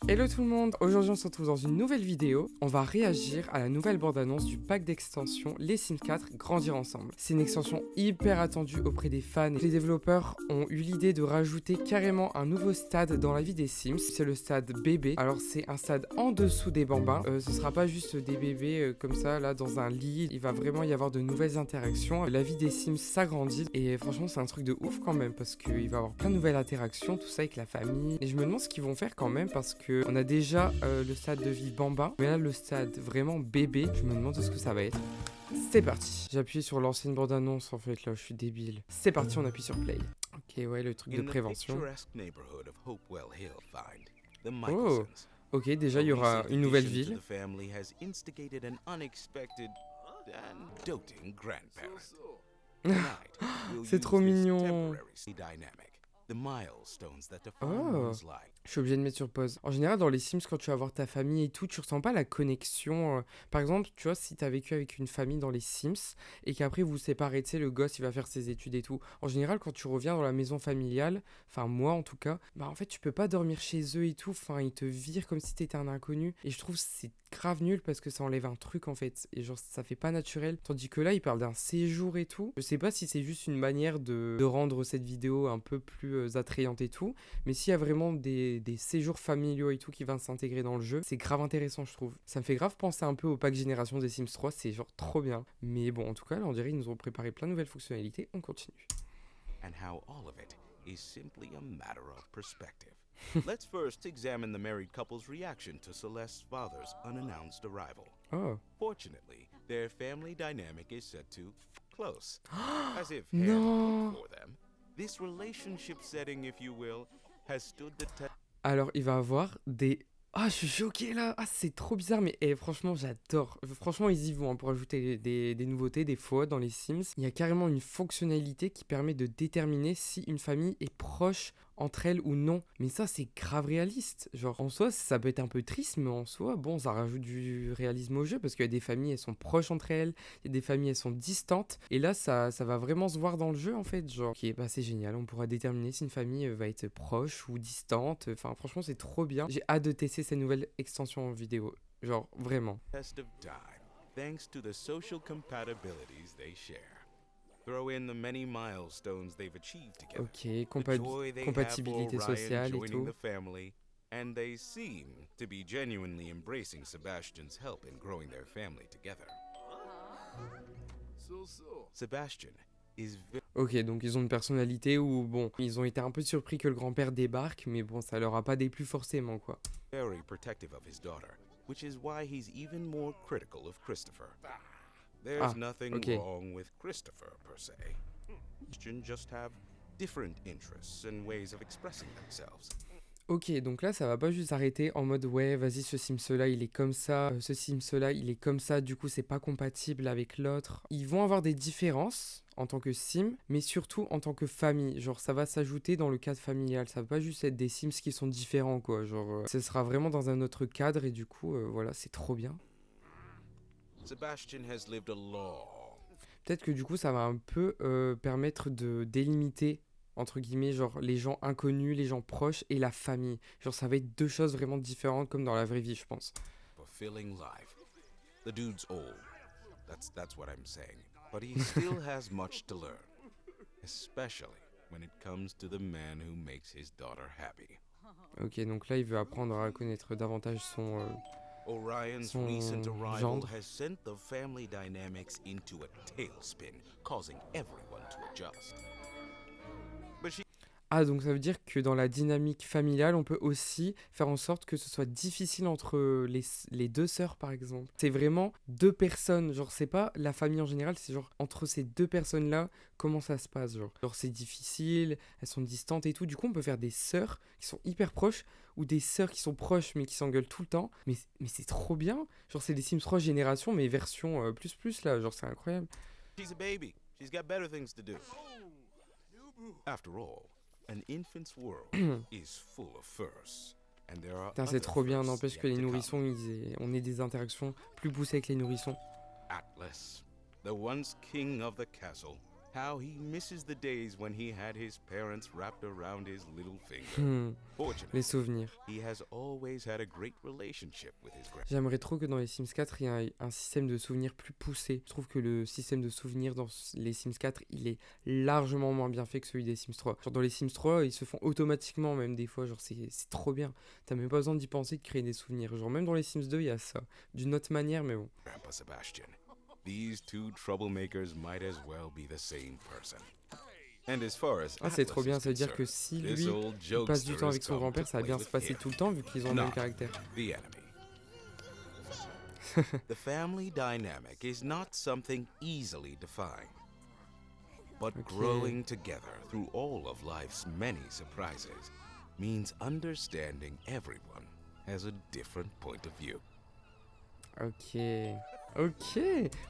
Hello tout le monde, aujourd'hui on se retrouve dans une nouvelle vidéo. On va réagir à la nouvelle bande-annonce du pack d'extension Les Sims 4 Grandir Ensemble. C'est une extension hyper attendue auprès des fans. Les développeurs ont eu l'idée de rajouter carrément un nouveau stade dans la vie des Sims. C'est le stade bébé. Alors c'est un stade en dessous des bambins. Ce sera pas juste des bébés comme ça là dans un lit. Il va vraiment y avoir de nouvelles interactions. La vie des Sims s'agrandit et franchement c'est un truc de ouf quand même parce qu'il va y avoir plein de nouvelles interactions, tout ça avec la famille. Et je me demande ce qu'ils vont faire quand même parce que on a déjà le stade de vie bambin, mais là le stade vraiment bébé, je me demande ce que ça va être. C'est parti. J'ai appuyé sur l'ancienne bande-annonce en fait, là je suis débile. C'est parti, on appuie sur play. Ok, ouais, le truc de prévention. Oh, ok, déjà il y aura une nouvelle ville. C'est trop mignon. Oh, je suis obligé de mettre sur pause. En général, dans les Sims, quand tu vas voir ta famille et tout, tu ressens pas la connexion. Par exemple, tu vois, si t'as vécu avec une famille dans les Sims et qu'après vous vous séparez, tu sais, le gosse il va faire ses études et tout. En général, quand tu reviens dans la maison familiale, enfin moi en tout cas, bah en fait tu peux pas dormir chez eux et tout. Enfin, ils te virent comme si t'étais un inconnu. Et je trouve c'est grave nul parce que ça enlève un truc en fait. Et genre, ça fait pas naturel. Tandis que là, il parle d'un séjour et tout. Je sais pas si c'est juste une manière de rendre cette vidéo un peu plus attrayante et tout. Mais s'il y a vraiment des séjours familiaux et tout qui vont s'intégrer dans le jeu, c'est grave intéressant je trouve. Ça me fait grave penser un peu au pack génération des Sims 3, c'est genre trop bien. Mais bon, en tout cas, là on dirait qu'ils nous ont préparé plein de nouvelles fonctionnalités, on continue. And how all of it is simply a matter of perspective. Let's first examine the married couple's reaction to Celeste's father's unannounced arrival. Oh. Fortunately, their family dynamic is set to close, as if Non. handpicked for them. This relationship setting, if you will, has stood the test. Alors, il va avoir des... Ah, je suis choqué là. Ah, c'est trop bizarre, mais franchement, j'adore. Franchement, ils y vont hein, pour ajouter des nouveautés, des fois dans les Sims. Il y a carrément une fonctionnalité qui permet de déterminer si une famille est proche entre elles ou non. Mais ça, c'est grave réaliste. Genre, en soi, ça peut être un peu triste, mais en soi, bon, ça rajoute du réalisme au jeu parce qu'il y a des familles, elles sont proches entre elles. Il y a des familles, elles sont distantes. Et là, ça va vraiment se voir dans le jeu, en fait. Genre, ok, bah c'est génial. On pourra déterminer si une famille va être proche ou distante. Enfin, franchement, c'est trop bien. J'ai hâte de tester cette nouvelle extension en vidéo. Genre, vraiment. Test of time, thanks to the social compatibilities they share. Throw in the many milestones they've achieved together. Ok, compatibilité sociale et tout. The family, and they seem to be genuinely embracing Sebastian's help in growing their family together. Sebastian is Ok, donc ils ont une personnalité où, bon, ils ont été un peu surpris que le grand-père débarque, mais bon, ça leur a pas déplu forcément, quoi. very protective of his daughter, which is why he's even more critical of Christopher. There's nothing wrong with Christopher per se. Christians just have different interests and ways of expressing themselves. Ok, donc là, ça va pas juste s'arrêter en mode ouais, vas-y, ce Sims-là, il est comme ça, ce Sims-là, il est comme ça, du coup, c'est pas compatible avec l'autre. Ils vont avoir des différences en tant que Sim, mais surtout en tant que famille. Genre, ça va s'ajouter dans le cadre familial. Ça va pas juste être des Sims qui sont différents, quoi. Genre, ce sera vraiment dans un autre cadre et du coup, voilà, c'est trop bien. Sebastian has lived a long. Peut-être que du coup, ça va un peu permettre de délimiter entre guillemets, genre les gens inconnus, les gens proches et la famille. Genre ça va être deux choses vraiment différentes comme dans la vraie vie, je pense. Fulfilling life. The dude's old. That's what I'm saying. But he still has much to learn. Especially when it comes to the man who makes his daughter happy. Ok, donc là il veut apprendre à connaître davantage son Orion's recent arrival has sent the family dynamics into a tailspin, causing everyone to adjust. Ah, donc ça veut dire que dans la dynamique familiale, on peut aussi faire en sorte que ce soit difficile entre les deux sœurs, par exemple. C'est vraiment deux personnes, genre c'est pas la famille en général, c'est genre entre ces deux personnes-là, comment ça se passe, genre c'est difficile, elles sont distantes et tout. Du coup, on peut faire des sœurs qui sont hyper proches ou des sœurs qui sont proches mais qui s'engueulent tout le temps. Mais c'est trop bien. Genre c'est des Sims 3 génération, mais version plus là, genre c'est incroyable. She's a baby. She's got better things to do. After all, an infant's world is full of firsts. And there are Putain, c'est trop bien, n'empêche que les nourrissons, on ait des interactions plus poussées avec les nourrissons. Atlas, the once king of the castle, how he misses the days when he had his parents wrapped around his little finger. Fortunately, les souvenirs. he has always had a great relationship with his grandparents. J'aimerais trop que dans les Sims 4, il y ait un système de souvenirs plus poussé. Je trouve que le système de souvenirs dans les Sims 4, il est largement moins bien fait que celui des Sims 3. Genre dans les Sims 3, ils se font automatiquement même des fois, genre c'est trop bien. T'as même pas besoin d'y penser de créer des souvenirs. Genre même dans les Sims 2, il y a ça. D'une autre manière, mais bon. Grandpa Sebastian. These two troublemakers might as well be the same person. And as far as Ah, c'est trop bien, ça veut dire que si lui il passe du temps avec son grand-père, ça va bien se passer tout le temps vu qu'ils ont le même caractère. The enemy. The family dynamic is not something easily defined, but growing together through all of life's many surprises means understanding everyone has a different point of view. Ok.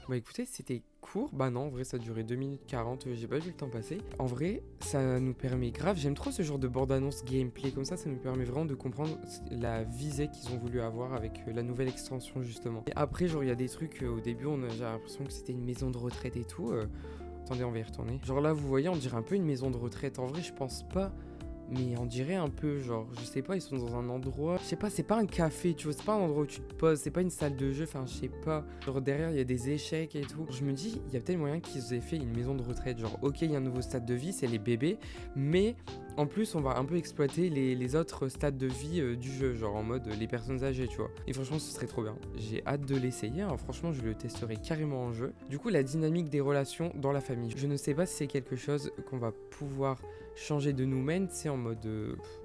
Bah écoutez, c'était court. Bah non, en vrai, ça a duré 2 minutes 40. J'ai pas vu le temps passer. En vrai, ça nous permet grave. J'aime trop ce genre de bande-annonce gameplay. Comme ça nous permet vraiment de comprendre la visée qu'ils ont voulu avoir avec la nouvelle extension, justement. Et après, genre, il y a des trucs. Au début, j'ai l'impression que c'était une maison de retraite et tout. Attendez, on va y retourner. Genre là, vous voyez, on dirait un peu une maison de retraite. En vrai, je pense pas. Mais on dirait un peu, genre, je sais pas, ils sont dans un endroit, je sais pas, c'est pas un café, tu vois, c'est pas un endroit où tu te poses, c'est pas une salle de jeu, enfin, je sais pas. Genre, derrière, il y a des échecs et tout. Je me dis, il y a peut-être moyen qu'ils aient fait une maison de retraite. Genre, ok, il y a un nouveau stade de vie, c'est les bébés, mais en plus, on va un peu exploiter les autres stades de vie du jeu, genre en mode les personnes âgées, tu vois. Et franchement, ce serait trop bien. J'ai hâte de l'essayer, hein. Franchement, je le testerai carrément en jeu. Du coup, la dynamique des relations dans la famille. Je ne sais pas si c'est quelque chose qu'on va pouvoir changer de nous-mêmes, c'est en mode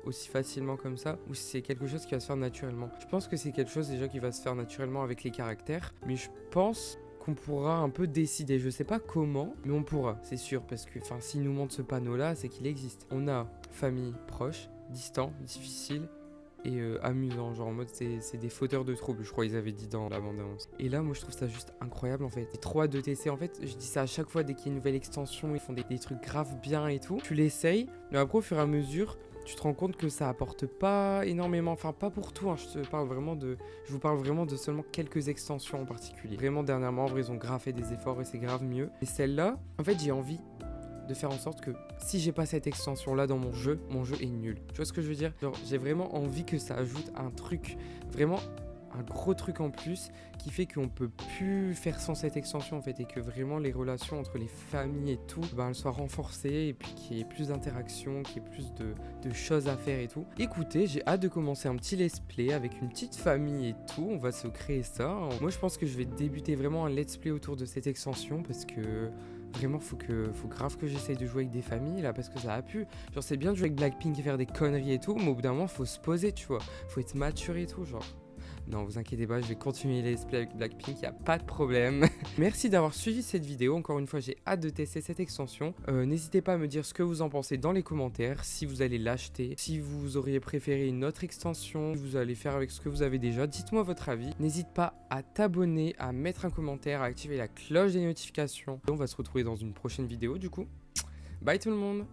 aussi facilement comme ça, ou si c'est quelque chose qui va se faire naturellement. Je pense que c'est quelque chose déjà qui va se faire naturellement avec les caractères, mais je pense qu'on pourra un peu décider. Je sais pas comment, mais on pourra, c'est sûr, parce que s'il nous montre ce panneau-là, c'est qu'il existe. On a famille proche, distant, difficile et amusant, genre en mode c'est des fauteurs de troubles, je crois ils avaient dit dans la bande-annonce. Et là moi je trouve ça juste incroyable en fait. J'ai trop hâte de tester, en fait je dis ça à chaque fois dès qu'il y a une nouvelle extension, ils font des trucs grave bien et tout. Tu l'essayes, mais après au fur et à mesure tu te rends compte que ça apporte pas énormément, enfin pas pour tout, hein. Je vous parle vraiment de seulement quelques extensions en particulier. Vraiment dernièrement en vrai ils ont grave fait des efforts et c'est grave mieux. Et celle-là, en fait j'ai envie de faire en sorte que si j'ai pas cette extension là dans mon jeu est nul. Tu vois ce que je veux dire? Genre j'ai vraiment envie que ça ajoute un truc, vraiment un gros truc en plus qui fait qu'on peut plus faire sans cette extension en fait, et que vraiment les relations entre les familles et tout, elles soient renforcées et puis qu'il y ait plus d'interactions, qu'il y ait plus de choses à faire et tout. Écoutez, j'ai hâte de commencer un petit let's play avec une petite famille et tout, on va se créer ça. Moi je pense que je vais débuter vraiment un let's play autour de cette extension parce que vraiment, faut grave que j'essaye de jouer avec des familles là, parce que ça a pu. Genre, c'est bien de jouer avec Blackpink et faire des conneries et tout, mais au bout d'un moment, faut se poser, tu vois. Faut être mature et tout, genre. Non, vous inquiétez pas, je vais continuer les let's play avec Blackpink, y a pas de problème. Merci d'avoir suivi cette vidéo. Encore une fois, j'ai hâte de tester cette extension. N'hésitez pas à me dire ce que vous en pensez dans les commentaires, si vous allez l'acheter, si vous auriez préféré une autre extension, si vous allez faire avec ce que vous avez déjà. Dites-moi votre avis. N'hésite pas à t'abonner, à mettre un commentaire, à activer la cloche des notifications. Et on va se retrouver dans une prochaine vidéo du coup. Bye tout le monde!